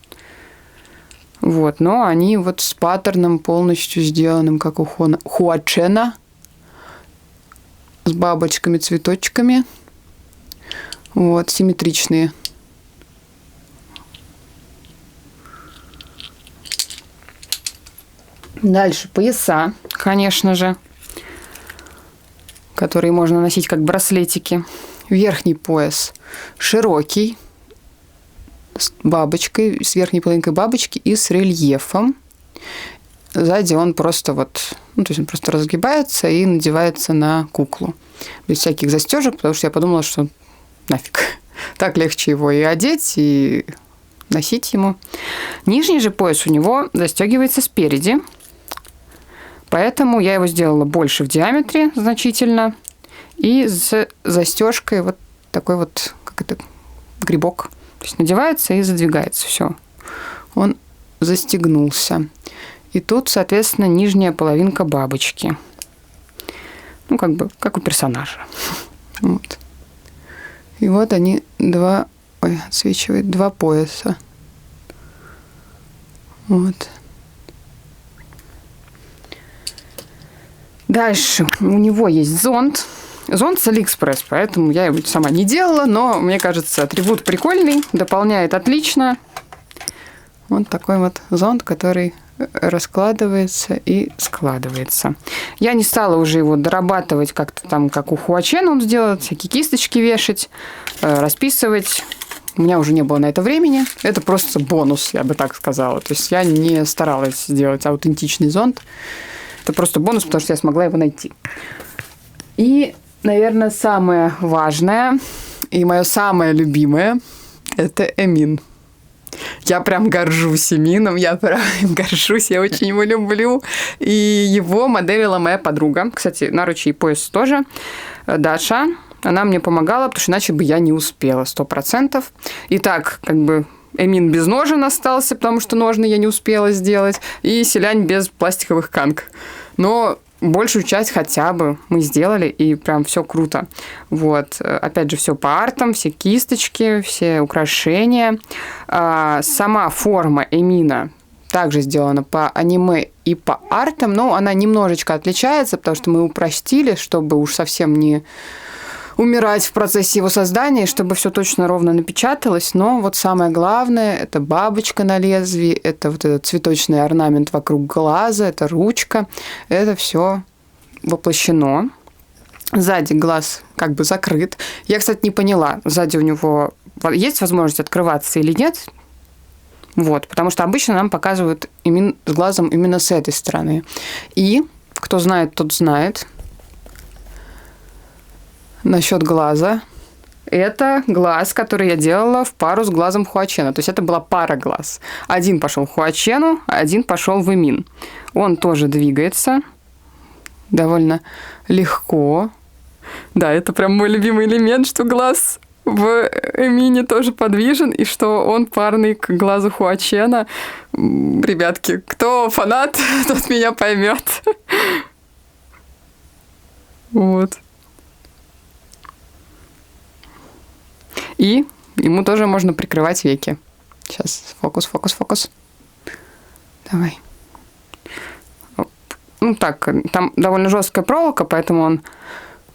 Вот, но они вот с паттерном полностью сделанным, как у Хуачена, с бабочками, цветочками. Вот, симметричные. Дальше пояса, конечно же, которые можно носить как браслетики. Верхний пояс широкий, с бабочкой, с верхней половинкой бабочки и с рельефом. Сзади он просто вот, то есть он просто разгибается и надевается на куклу. Без всяких застежек, потому что я подумала, что нафиг. Так легче его и одеть, и носить ему. Нижний же пояс у него застегивается спереди. Поэтому я его сделала больше в диаметре значительно. И с застежкой вот такой вот, как это, грибок. То есть надевается и задвигается. Все. Он застегнулся. И тут, соответственно, нижняя половинка бабочки. Как бы, как у персонажа. Вот. И вот они отсвечивают 2 пояса. Вот. Дальше у него есть зонт. Зонт с Алиэкспресс, поэтому я его сама не делала, но мне кажется, атрибут прикольный, дополняет отлично. Вот такой вот зонт, который раскладывается и складывается. Я не стала уже его дорабатывать как-то там, как у Хуачена он сделал, всякие кисточки вешать, расписывать. У меня уже не было на это времени. Это просто бонус, я бы так сказала. То есть я не старалась сделать аутентичный зонт. Это просто бонус, потому что я смогла его найти. И, наверное, самое важное и мое самое любимое – это Эмин. Я прям горжусь Эмином, я прям горжусь, я очень его люблю. И его моделила моя подруга. Кстати, наручи и пояс тоже. Даша. Она мне помогала, потому что иначе бы я не успела 100%. И так, как бы, Эмин без ножен остался, потому что ножны я не успела сделать. И Селянь без пластиковых канг. Но большую часть хотя бы мы сделали, и прям все круто. Вот. Опять же, все по артам, все кисточки, все украшения. Сама форма Эмина также сделана по аниме и по артам, но она немножечко отличается, потому что мы упростили, чтобы уж совсем не умирать в процессе его создания, чтобы все точно ровно напечаталось. Но вот самое главное – это бабочка на лезвии, это вот этот цветочный орнамент вокруг глаза, это ручка. Это все воплощено. Сзади глаз как бы закрыт. Я, кстати, не поняла, сзади у него есть возможность открываться или нет. Вот, потому что обычно нам показывают с глазом именно с этой стороны. И кто знает, тот знает. Насчет глаза. Это глаз, который я делала в пару с глазом Хуачена. То есть это была пара глаз. Один пошел Хуачену, а один пошел в Эмин. Он тоже двигается довольно легко. Да, это прям мой любимый элемент, что глаз в Эмине тоже подвижен, и что он парный к глазу Хуачена. Ребятки, кто фанат, тот меня поймет. Вот. И ему тоже можно прикрывать веки. Сейчас, фокус. Давай. Ну так, там довольно жесткая проволока, поэтому он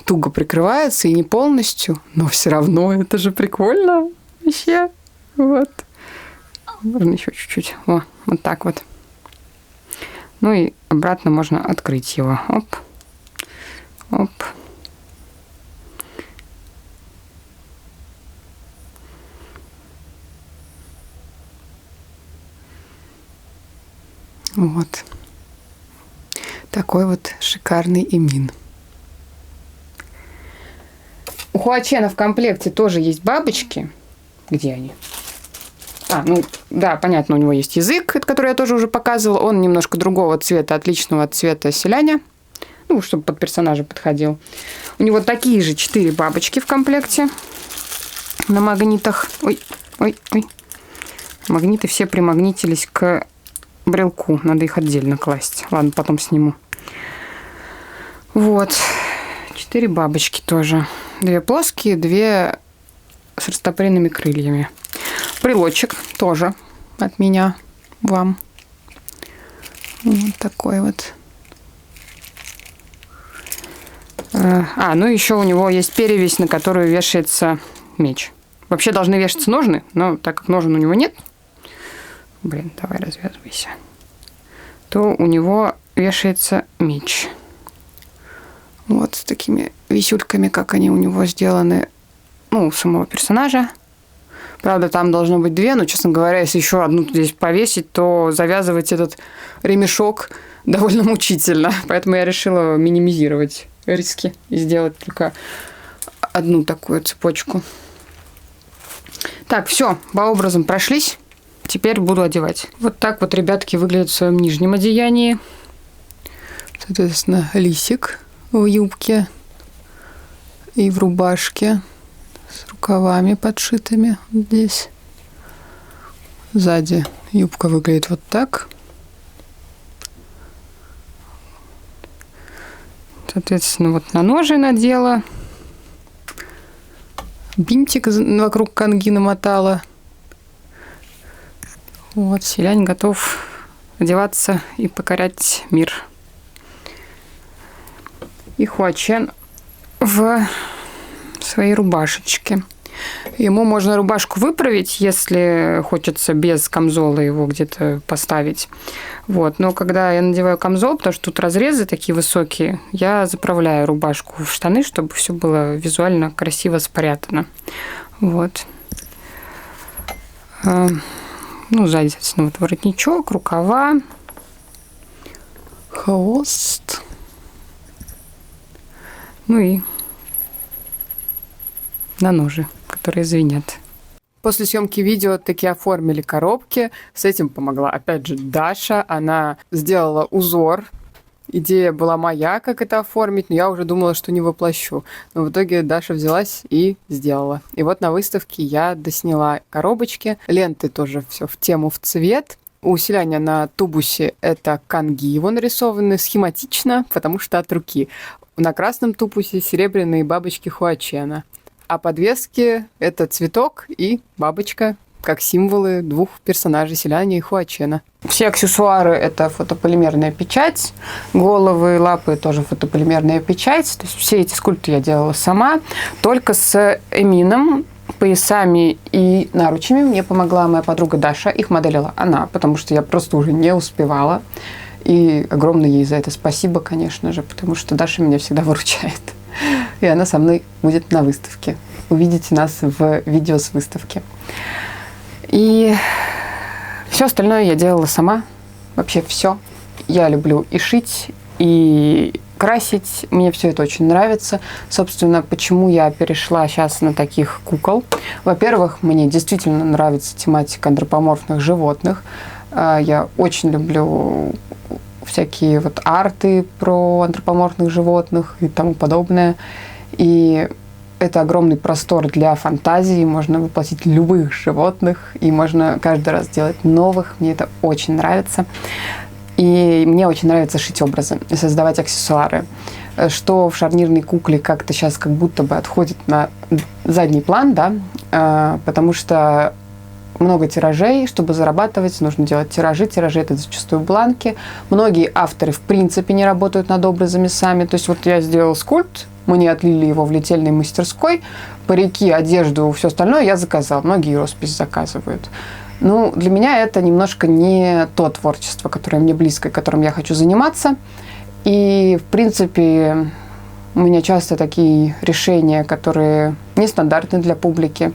туго прикрывается и не полностью, но все равно это же прикольно. Вообще. Вот. Можно еще чуть-чуть. Вот так вот. Ну и обратно можно открыть его. Оп. Вот. Такой вот шикарный Эмин. У Хуачена в комплекте тоже есть бабочки. Где они? Ну да, понятно, у него есть язык, который я тоже уже показывала. Он немножко другого цвета, отличного от цвета Селяня. Ну, чтобы под персонажа подходил. У него такие же 4 бабочки в комплекте на магнитах. Ой. Магниты все примагнитились к брелку. Надо их отдельно класть. Ладно, потом сниму. Вот. 4 бабочки тоже. 2 плоские, 2 с растопыренными крыльями. Брелочек тоже от меня вам. Вот такой вот. Ну еще у него есть перевязь, на которую вешается меч. Вообще должны вешаться ножны, но так как ножен у него нет, давай развязывайся, то у него вешается меч. Вот с такими висюльками, как они у него сделаны, у самого персонажа. Правда, там должно быть 2, но, честно говоря, если еще одну здесь повесить, то завязывать этот ремешок довольно мучительно. Поэтому я решила минимизировать риски и сделать только одну такую цепочку. Так, все, по образам прошлись. Теперь буду одевать. Вот так вот, ребятки, выглядят в своем нижнем одеянии. Соответственно, лисик в юбке и в рубашке с рукавами подшитыми здесь. Сзади юбка выглядит вот так. Соответственно, вот на ножи надела. Бинтик вокруг канги намотала. Вот, Селянь готов одеваться и покорять мир. И Хуачен в своей рубашечке. Ему можно рубашку выправить, если хочется без камзола его где-то поставить. Вот. Но когда я надеваю камзол, потому что тут разрезы такие высокие, я заправляю рубашку в штаны, чтобы все было визуально красиво спрятано. Вот. Ну, сзади, соответственно, вот воротничок, рукава, хвост. Ну и на ножи, которые звенят. После съемки видео таки оформили коробки. С этим помогла, опять же, Даша. Она сделала узор. Идея была моя, как это оформить, но я уже думала, что не воплощу. Но в итоге Даша взялась и сделала. И вот на выставке я досняла коробочки. Ленты тоже все в тему, в цвет. Усиление на тубусе это канги, его нарисованы схематично, потому что от руки. На красном тубусе серебряные бабочки хуачена. А подвески это цветок и бабочка, как символы двух персонажей селяне и хуачена. Все аксессуары это фотополимерная печать, головы, лапы тоже фотополимерная печать. То есть все эти скульпты я делала сама, только с эмином, поясами и наручами мне помогла моя подруга Даша. Их моделила она, потому что я просто уже не успевала. И огромное ей за это спасибо, конечно же, потому что Даша меня всегда выручает. И она со мной будет на выставке. Увидите нас в видео с выставки. И все остальное я делала сама. Вообще все. Я люблю и шить, и красить. Мне все это очень нравится. Собственно, почему я перешла сейчас на таких кукол. Во-первых, мне действительно нравится тематика антропоморфных животных. Я очень люблю всякие вот арты про антропоморфных животных и тому подобное. И это огромный простор для фантазии. Можно воплотить любых животных, и можно каждый раз делать новых. Мне это очень нравится. И мне очень нравится шить образы и создавать аксессуары. Что в шарнирной кукле как-то сейчас как будто бы отходит на задний план, да, потому что много тиражей, чтобы зарабатывать, нужно делать тиражи. Тиражи – это зачастую бланки. Многие авторы, в принципе, не работают над образами сами. То есть вот я сделала скульпт, мне отлили его в литейной мастерской, парики, одежду, все остальное я заказала. Многие роспись заказывают. Ну, для меня это немножко не то творчество, которое мне близко, которым я хочу заниматься. И, в принципе, у меня часто такие решения, которые нестандартны для публики.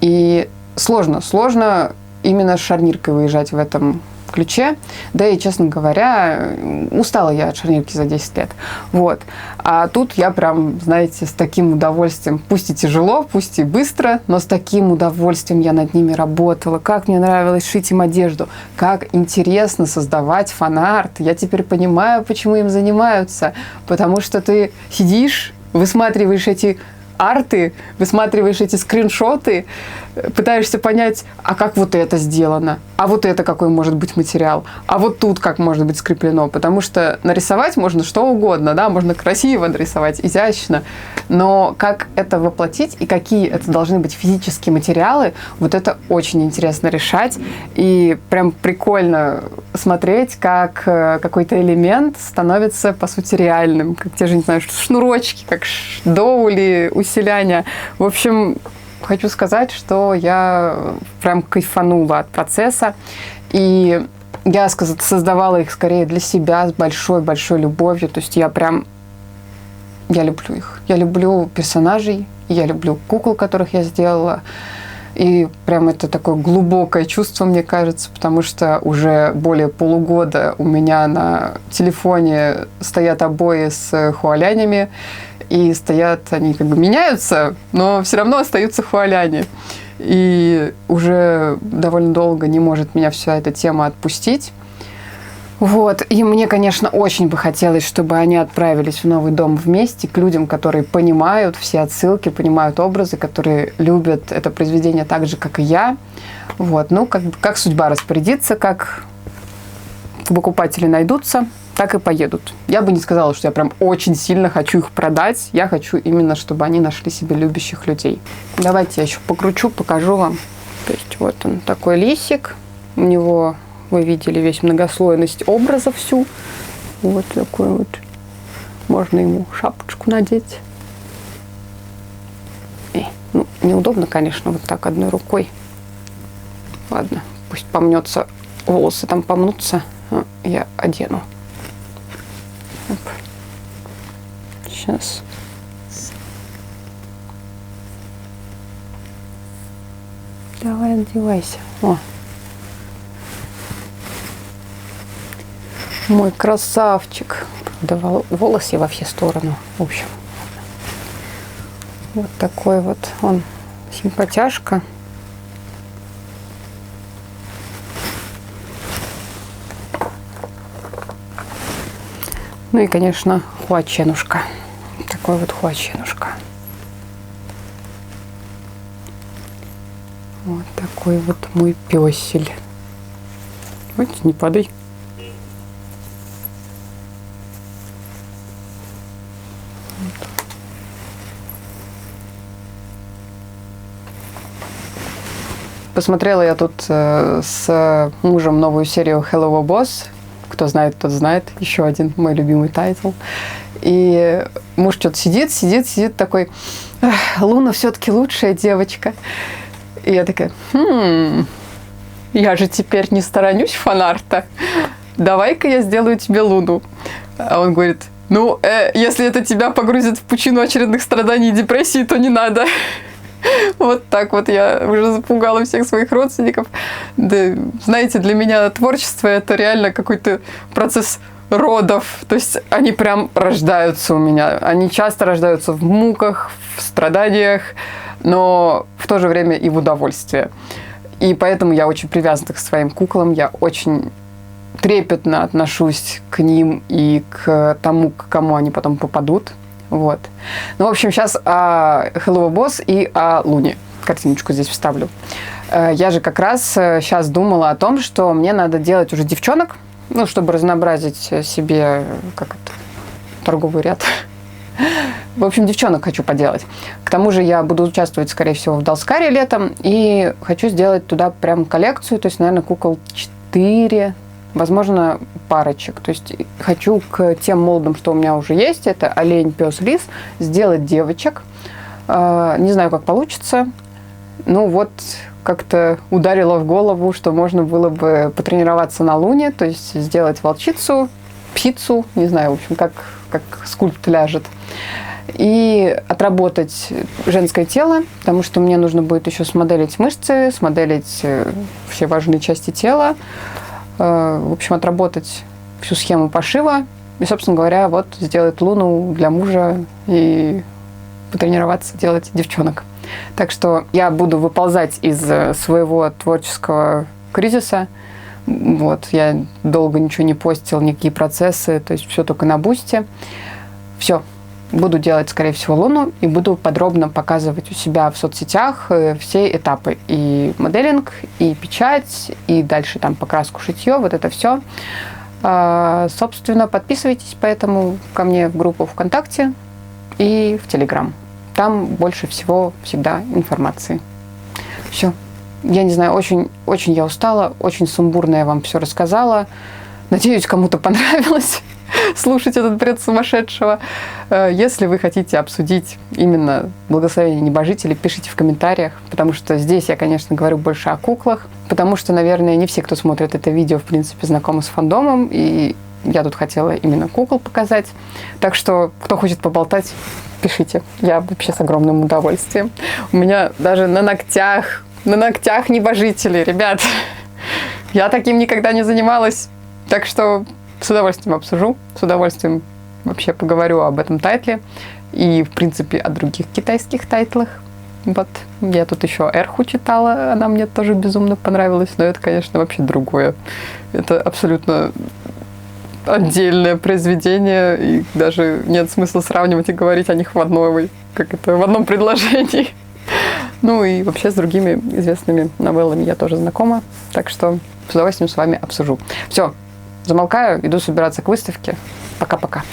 И сложно именно с шарниркой выезжать в этом ключе. Да и, честно говоря, устала я от шарнирки за 10 лет. Вот. А тут я прям, знаете, с таким удовольствием, пусть и тяжело, пусть и быстро, но с таким удовольствием я над ними работала. Как мне нравилось шить им одежду, как интересно создавать фан-арт. Я теперь понимаю, почему им занимаются. Потому что ты сидишь, высматриваешь эти арты, высматриваешь эти скриншоты, пытаешься понять, а как вот это сделано, а вот это какой может быть материал, а вот тут как может быть скреплено, потому что нарисовать можно что угодно, да, можно красиво нарисовать, изящно, но как это воплотить и какие это должны быть физические материалы, вот это очень интересно решать, и прям прикольно смотреть, как какой-то элемент становится, по сути, реальным, как те же, не знаю, шнурочки, как доули, усиляния. В общем, хочу сказать, что я прям кайфанула от процесса, и я создавала их скорее для себя с большой-большой любовью, то есть я люблю их. Я люблю персонажей, я люблю кукол, которых я сделала, и прям это такое глубокое чувство, мне кажется, потому что уже более полугода у меня на телефоне стоят обои с хуалянями, и стоят, они как бы меняются, но все равно остаются хуаляне. И уже довольно долго не может меня вся эта тема отпустить. Вот. И мне, конечно, очень бы хотелось, чтобы они отправились в новый дом вместе к людям, которые понимают все отсылки, понимают образы, которые любят это произведение так же, как и я. Вот. Ну, как судьба распорядится, как покупатели найдутся, так и поедут. Я бы не сказала, что я прям очень сильно хочу их продать. Я хочу именно, чтобы они нашли себе любящих людей. Давайте я еще покручу, покажу вам. То есть вот он такой лисик. У него, вы видели, весь многослойность образа всю. Вот такой вот. Можно ему шапочку надеть. Ну, неудобно, конечно, вот так одной рукой. Ладно, пусть помнется, волосы там помнутся, я одену. Оп. Сейчас. Давай, одевайся. О. Мой красавчик. Давал волосы во все стороны. В общем. Вот такой вот он симпатяшка. Ну и, конечно, хуаченушка. Такой вот хуаченушка. Вот такой вот мой пёсель. Вот, не падай. Вот. Посмотрела я тут с мужем новую серию Hello Boss. Кто знает, тот знает. Еще один мой любимый тайтл. И муж что-то сидит такой: Луна все-таки лучшая девочка. И я такая: я же теперь не сторонюсь фанарта. Давай-ка я сделаю тебе Луну. А он говорит: ну, если это тебя погрузит в пучину очередных страданий и депрессии, то не надо. Вот так вот я уже запугала всех своих родственников. Да, знаете, для меня творчество — это реально какой-то процесс родов. То есть они прям рождаются у меня. Они часто рождаются в муках, в страданиях, но в то же время и в удовольствии. И поэтому я очень привязана к своим куклам. Я очень трепетно отношусь к ним и к тому, к кому они потом попадут. Вот. Ну, в общем, сейчас о Hello Boss и о Луне. Картиночку здесь вставлю. Я же как раз сейчас думала о том, что мне надо делать уже девчонок, ну, чтобы разнообразить себе торговый ряд. В общем, девчонок хочу поделать. К тому же я буду участвовать, скорее всего, в Далскаре летом, и хочу сделать туда прям коллекцию, то есть, наверное, кукол 4, возможно, парочек. То есть хочу к тем молдам, что у меня уже есть, это олень, пес, лис, сделать девочек. Не знаю, как получится. Ну вот, как-то ударило в голову, что можно было бы потренироваться на Луне, то есть сделать волчицу, птицу, не знаю, в общем, как скульпт ляжет. И отработать женское тело, потому что мне нужно будет еще смоделить мышцы, смоделить все важные части тела. В общем, отработать всю схему пошива. И, собственно говоря, вот сделать Луну для мужа и потренироваться делать девчонок. Так что я буду выползать из своего творческого кризиса. Вот, я долго ничего не постил, никакие процессы, то есть все только на бусте. Все. Буду делать, скорее всего, Луну и буду подробно показывать у себя в соцсетях все этапы. И моделинг, и печать, и дальше там покраску, шитье, вот это все. Собственно, подписывайтесь поэтому ко мне в группу ВКонтакте и в Телеграм. Там больше всего всегда информации. Все. Я не знаю, очень я устала, очень сумбурно я вам все рассказала. Надеюсь, кому-то понравилось слушать этот бред сумасшедшего. Если вы хотите обсудить именно благословение небожителей, пишите в комментариях, потому что здесь я, конечно, говорю больше о куклах, потому что, наверное, не все, кто смотрит это видео, в принципе, знакомы с фандомом, и я тут хотела именно кукол показать. Так что, кто хочет поболтать, пишите. Я вообще с огромным удовольствием. У меня даже на ногтях небожители, ребят. Я таким никогда не занималась, так что с удовольствием обсужу, с удовольствием вообще поговорю об этом тайтле и, в принципе, о других китайских тайтлах. Вот, я тут еще Эрху читала, она мне тоже безумно понравилась, но это, конечно, вообще другое. Это абсолютно отдельное произведение, и даже нет смысла сравнивать и говорить о них в одном предложении. Ну и вообще с другими известными новеллами я тоже знакома, так что с удовольствием с вами обсужу. Все. Замолкаю, иду собираться к выставке. Пока-пока.